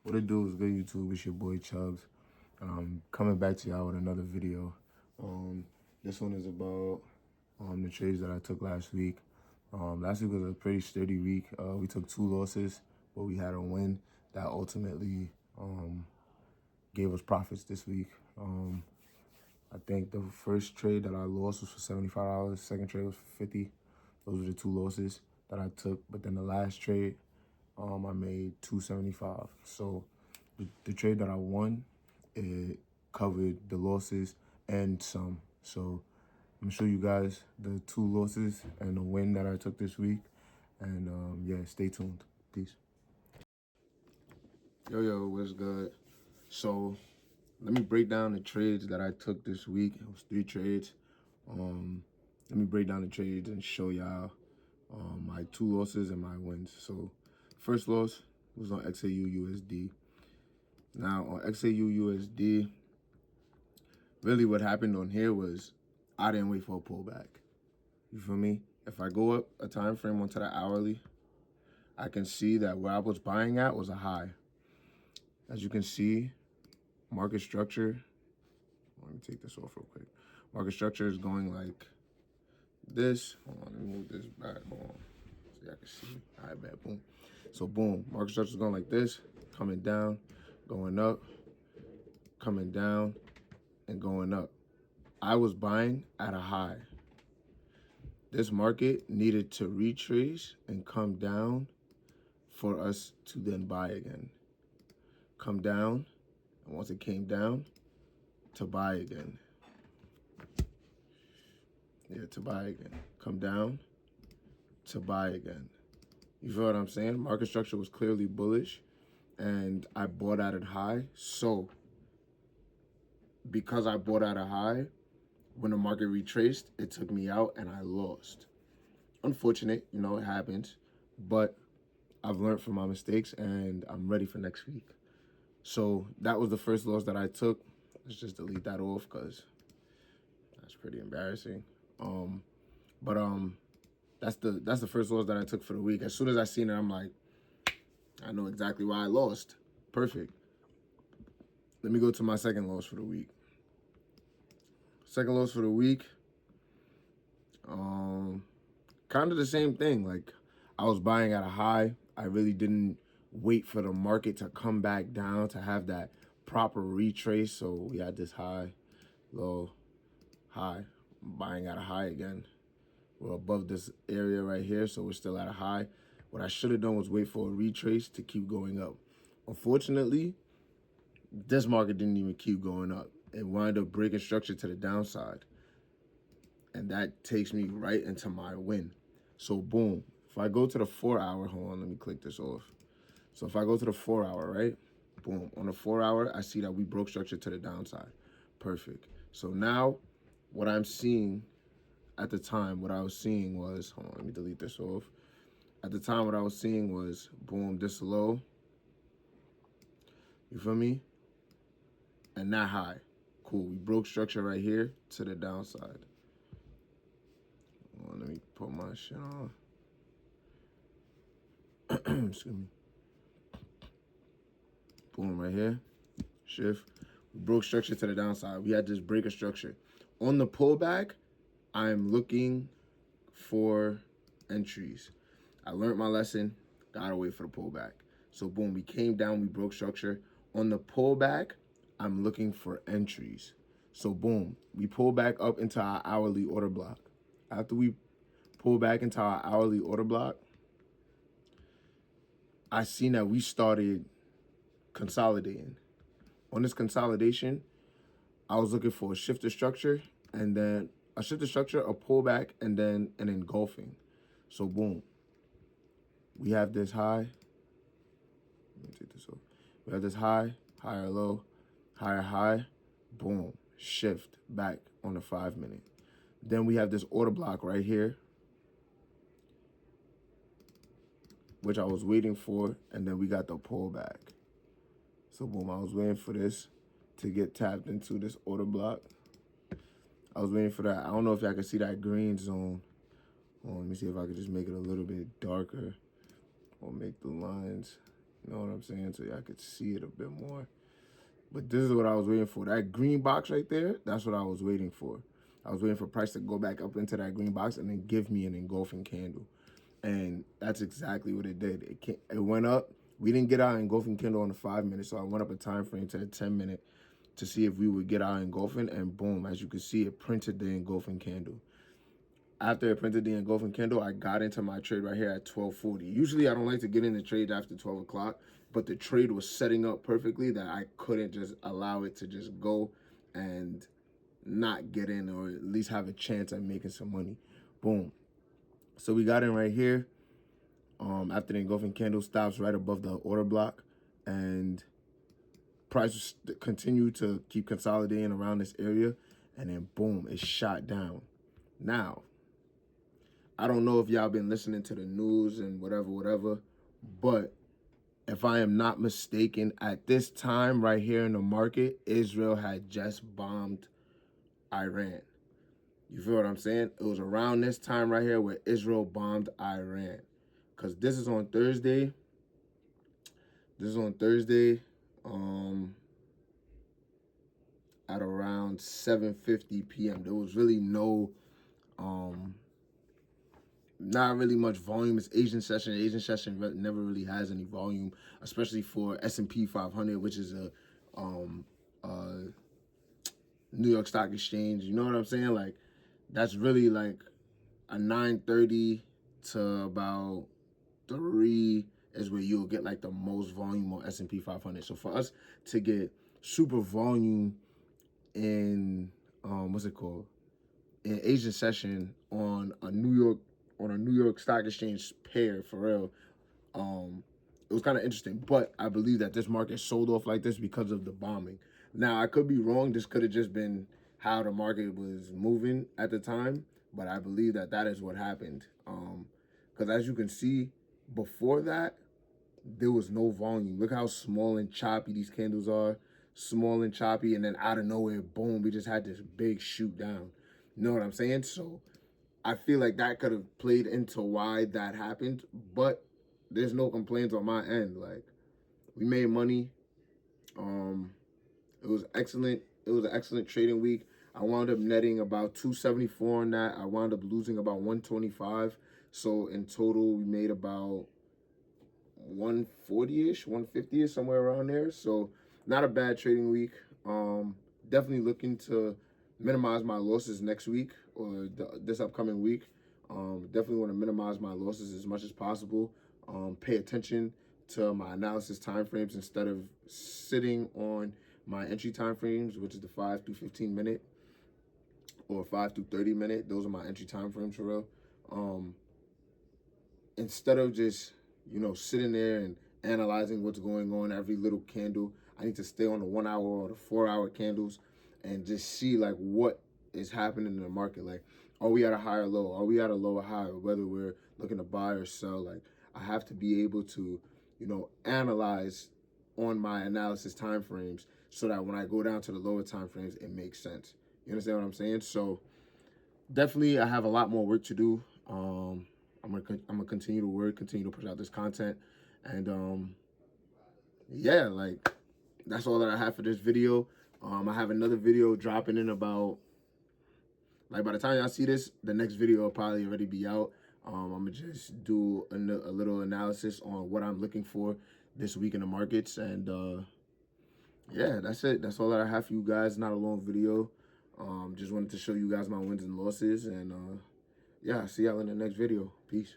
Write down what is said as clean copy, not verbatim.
What it do is good, YouTube. It's your boy Chubbs. Coming back to y'all with another video. This one is about the trades that I took last week. Last week was a pretty sturdy week. We took 2 losses, but we had a win that ultimately gave us profits this week. I think the first trade that I lost was for $75. Second trade was for $50. Those were the 2 losses that I took. But then the last trade, I made $275. So the trade that I won, it covered the losses and some. So I'm gonna show you guys the 2 losses and the win that I took this week. And yeah, stay tuned. Peace. Yo, what's good? So let me break down the trades that I took this week. It was 3 trades. Let me break down the trades and show y'all my 2 losses and my wins. So first loss was on XAU USD. Now on XAU USD, really what happened on here was I didn't wait for a pullback. You feel me? If I go up a time frame onto the hourly, I can see that where I was buying at was a high. As you can see, market structure, let me take this off real quick. Market structure is going like this. Hold on, let me move this back. Hold on, so y'all can see. All right, bad, boom. So boom, market structure is going like this, coming down, going up, coming down, and going up. I was buying at a high. This market needed to retrace and come down for us to then buy again. Come down, and once it came down, to buy again. Yeah, to buy again. Come down, to buy again. You feel what I'm saying? Market structure was clearly bullish, and I bought at a high. So, because I bought at a high, when the market retraced, it took me out and I lost. Unfortunate, you know, it happens, but I've learned from my mistakes and I'm ready for next week. So that was the first loss that I took. Let's just delete that off because that's pretty embarrassing. That's the first loss that I took for the week. As soon as I seen it, I'm like, I know exactly why I lost. Perfect. Let me go to my second loss for the week. Second loss for the week, kind of the same thing. Like, I was buying at a high. I really didn't wait for the market to come back down to have that proper retrace. So we had this high, low, high. I'm buying at a high again. We're above this area right here, so we're still at a high. What I should have done was wait for a retrace to keep going up. Unfortunately, this market didn't even keep going up. It wound up breaking structure to the downside. And that takes me right into my win. So boom, if I go to the 4 hour, hold on, let me click this off. So if I go to the 4 hour, right? Boom, on the 4 hour, I see that we broke structure to the downside. Perfect. So now what I'm seeing at the time, what I was seeing was, hold on, let me delete this off. At the time, what I was seeing was, boom, this low. You feel me? And that high. Cool, we broke structure right here to the downside. Hold on, let me put my shit on. Excuse me. Boom, right here. Shift. We broke structure to the downside. We had this break of structure. On the pullback, I'm looking for entries. I learned my lesson. Gotta wait for the pullback. So boom, we came down, we broke structure. On the pullback, I'm looking for entries. So boom, we pull back up into our hourly order block. After we pull back into our hourly order block, I seen that we started consolidating. On this consolidation, I was looking for a shift of structure and then a shift of structure, a pullback, and then an engulfing. So boom, we have this high. Let me take this off. We have this high, higher low, higher high, boom, shift back on the 5 minute. Then we have this order block right here, which I was waiting for, and then we got the pullback. So boom, I was waiting for this to get tapped into this order block. I was waiting for that. I don't know if y'all can see that green zone. Let me see if I could just make it a little bit darker or make the lines You know what I'm saying? So y'all could see it a bit more. But this is what I was waiting for. That green box right there, that's what I was waiting for. I was waiting for price to go back up into that green box and then give me an engulfing candle. And that's exactly what it did. It went up. We didn't get our engulfing candle on the 5 minutes, so I went up a time frame to the 10-minute to see if we would get our engulfing, and boom, as you can see, it printed the engulfing candle. After it printed the engulfing candle, I got into my trade right here at 12:40. Usually I don't like to get in the trade after 12 o'clock, but the trade was setting up perfectly that I couldn't just allow it to just go and not get in, or at least have a chance at making some money. Boom. So we got in right here. After the engulfing candle stops right above the order block, and price continued to keep consolidating around this area, and then boom, it shot down. Now, I don't know if y'all been listening to the news and whatever, but if I am not mistaken, at this time right here in the market, Israel had just bombed Iran. You feel what I'm saying? It was around this time right here where Israel bombed Iran. Because this is on Thursday. At around 7:50 p.m. There was really not really much volume. It's Asian session. Asian session never really has any volume, especially for S&P 500, which is a New York Stock Exchange. You know what I'm saying? Like, that's really like a 9:30 to about 3 is where you'll get like the most volume on S&P 500. So for us to get super volume in what's it called, in Asian session on a New York Stock Exchange pair, for real, it was kind of interesting. But I believe that this market sold off like this because of the bombing. Now, I could be wrong. This could have just been how the market was moving at the time, but I believe that that is what happened. Because as you can see, before that, there was no volume. Look how small and choppy these candles are. Small and choppy, and then out of nowhere, boom, we just had this big shoot down. You know what I'm saying? So I feel like that could have played into why that happened, but there's no complaints on my end. Like, we made money. It was excellent. It was an excellent trading week. I wound up netting about 274 on that. I wound up losing about 125. So in total, we made about 140-ish, 150-ish, somewhere around there. So not a bad trading week. Definitely looking to minimize my losses next week, or this upcoming week. Definitely want to minimize my losses as much as possible. Pay attention to my analysis timeframes instead of sitting on my entry timeframes, which is the 5 through 15 minute or 5 through 30 minute. Those are my entry timeframes for real. Instead of just, sitting there and analyzing what's going on every little candle, I need to stay on the 1 hour or the 4 hour candles and just see like what is happening in the market. Like, are we at a higher low? Are we at a lower high? Or whether we're looking to buy or sell. Like, I have to be able to, analyze on my analysis time frames so that when I go down to the lower time frames, it makes sense. You understand what I'm saying? So definitely, I have a lot more work to do. I'm gonna continue to work, continue to push out this content, and yeah, like, that's all that I have for this video. I have another video dropping in about, like, by the time y'all see this, the next video will probably already be out. I'm gonna just do a little analysis on what I'm looking for this week in the markets, and yeah, that's it. That's all that I have for you guys. Not a long video. Just wanted to show you guys my wins and losses, and yeah, see y'all in the next video. Peace.